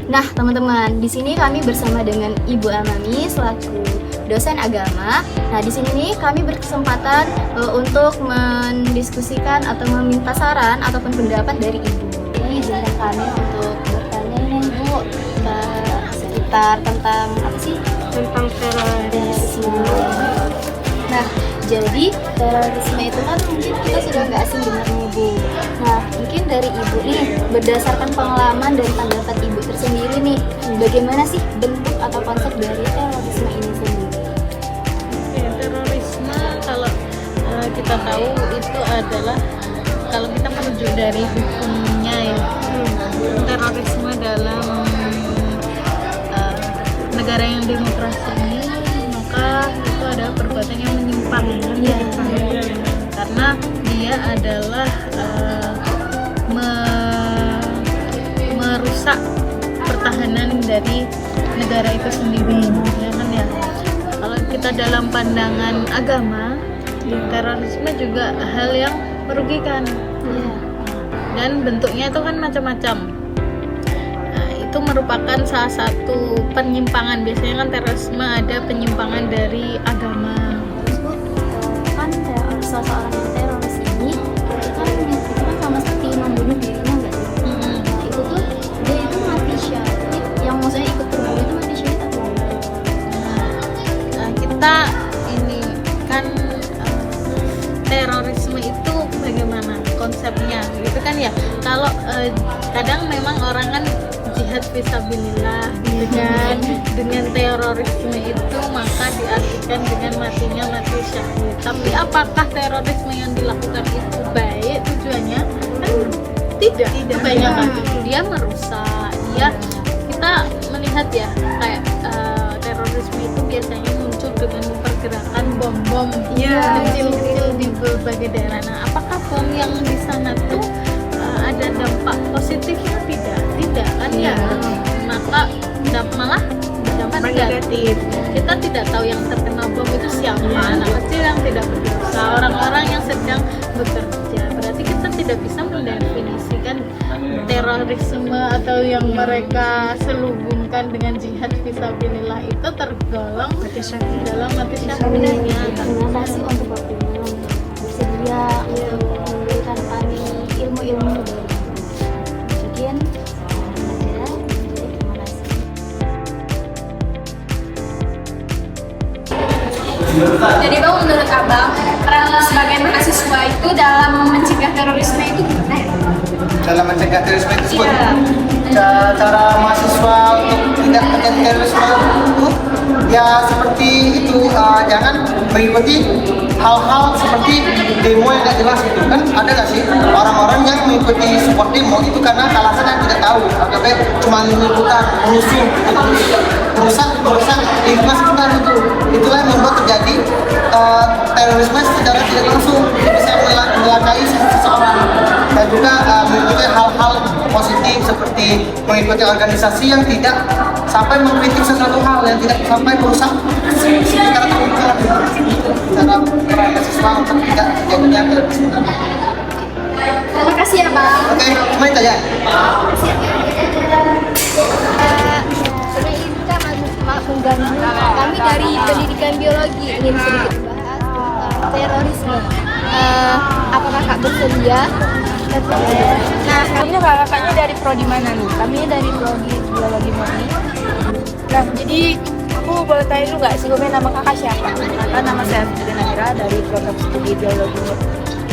Nah, teman-teman, di sini kami bersama dengan Ibu Amami selaku dosen agama. Nah, di sini nih kami berkesempatan untuk mendiskusikan atau meminta saran ataupun pendapat dari Ibu. Ini izinkan kami untuk bertanya nih, Bu, sekitar tentang apa sih? Tentang terorisme. Nah, jadi terorisme itu kan mungkin kita sudah nggak asing dengar nih, Bu. Nah, mungkin dari Ibu nih, berdasarkan pengalaman dan pendapat Ibu tersendiri nih, bagaimana sih bentuk atau konsep dari terorisme ini sendiri? Terorisme kalau kita tahu itu adalah kalau kita merujuk dari hukumnya ya, terorisme dalam negara yang demokrasi ini, maka itu adalah perbuatan yang menyimpang ya. Karena dia adalah merusak pertahanan dari negara itu sendiri, ya kan ya. Kalau kita dalam pandangan agama, terorisme juga hal yang merugikan, dan bentuknya itu kan macam-macam. Nah, itu merupakan salah satu penyimpangan. Biasanya kan terorisme ada penyimpangan dari agama. Kan seseorang yang teroris ini itu kan sama seperti membunuh dirinya nggak sih? Nah, itu tuh dia itu mati syahid, yang maksudnya ikut terbunuh itu mati syahid atau enggak? Nah, kita ini kan terorisme itu bagaimana konsepnya gitu kan ya. Kalau kadang memang orang kan jihad fisabilillah gitu kan, dengan terorisme itu maka diartikan dengan matinya mati syahid. Tapi apakah terorisme yang dilakukan itu baik tujuannya? Kan tidak. Kebanyakan dia merusak. Kita melihat ya, kayak terorisme itu biasanya muncul dengan pergerakan bom-bom kecil-kecil di berbagai daerah. Nah, apakah bom yang di sana tuh ada dampak positifnya? Tidak kan ya. Maka malah berdampak negatif. Kita tidak tahu yang terkena bom itu siapa, anak kecil yang tidak berdosa, orang-orang yang sedang bekerja. Berarti kita tidak bisa mendefinisikan terorisme atau yang mereka selubungkan dengan jihad fisabilillah itu tergolong dalam mati syahidnya. Terima kasih untuk waktunya bersedia untuk memberikan kami ilmu-ilmu dari mungkin terima kasih. Jadi Bang, menurut Abang, peran sebagai mahasiswa itu dalam mencegah terorisme itu gimana ya? Dalam mencegah terorisme tersebut, cara mahasiswa untuk tidak terjadi terorisme itu ya seperti itu, jangan mengikuti hal-hal seperti demo yang tidak jelas. Itu kan ada nggak sih orang-orang yang mengikuti support demo itu karena alasan yang tidak tahu, agaknya cuma menyebutkan musuh merusak lingkungan sekitar. Itulah yang membuat terjadi terorisme secara tidak langsung, bisa melakai seseorang, dan juga mengikuti hal-hal positif seperti mengikuti organisasi yang tidak sampai mengkritik sesuatu hal, yang tidak sampai merusak sekitar atau lingkungan. Cara peran mahasiswa untuk tidak terjadinya terorisme. Terima kasih ya Bang. Oke, cuma itu aja. Kami dari pendidikan biologi ingin sedikit bahas tentang terorisme. Apakah Kak bersedia? Nah, ini kakaknya dari prodi mana nih? Kami dari prodi biologi murni. Nah, jadi aku boleh tanya dulu nggak sebelumnya nama kakak siapa? Kakak nama saya Fitri Nahira dari program studi biologi murni.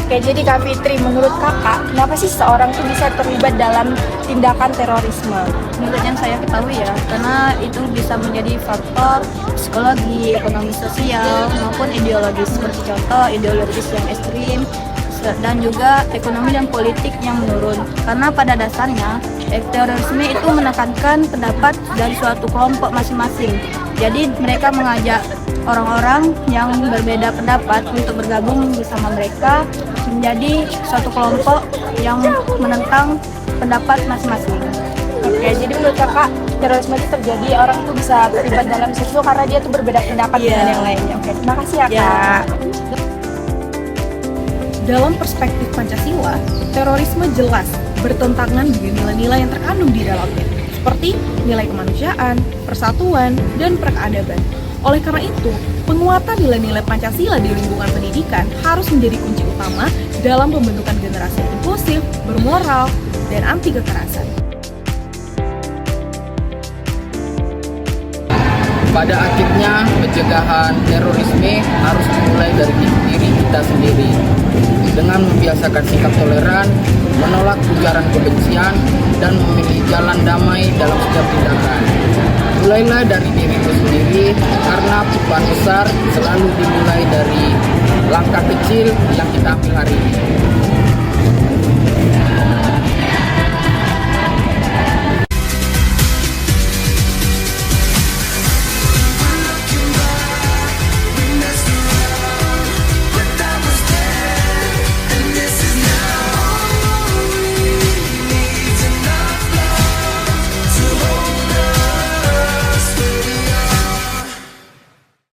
Oke, jadi Kak Fitri, menurut kakak, kenapa sih seorang tuh bisa terlibat dalam tindakan terorisme? Menurut yang saya ketahui ya, karena itu bisa menjadi faktor psikologi, ekonomi sosial, maupun ideologis. Seperti contoh ideologis yang ekstrim, dan juga ekonomi dan politik yang menurun. Karena pada dasarnya, terorisme itu menekankan pendapat dari suatu kelompok masing-masing. Jadi mereka mengajak orang-orang yang berbeda pendapat untuk bergabung bersama mereka menjadi suatu kelompok yang menentang pendapat masing-masing. Oke, jadi menurut kakak terorisme itu terjadi, orang tuh bisa terlibat dalam sesuatu karena dia tuh berbeda pendapat dengan yang lainnya. Oke, terima kasih ya Kak. Dalam perspektif Pancasila, terorisme jelas bertentangan dengan nilai-nilai yang terkandung di dalamnya. seperti nilai kemanusiaan, persatuan, dan peradaban. Oleh karena itu, penguatan nilai-nilai Pancasila di lingkungan pendidikan harus menjadi kunci utama dalam pembentukan generasi yang inklusif, bermoral, dan anti kekerasan. Pada akhirnya, pencegahan terorisme harus dimulai dari diri kita sendiri dengan membiasakan sikap toleran, menolak ujaran kebencian, dan memilih jalan damai dalam setiap tindakan. Mulailah dari dirimu sendiri, karena perubahan besar selalu dimulai dari langkah kecil yang kita ambil hari ini.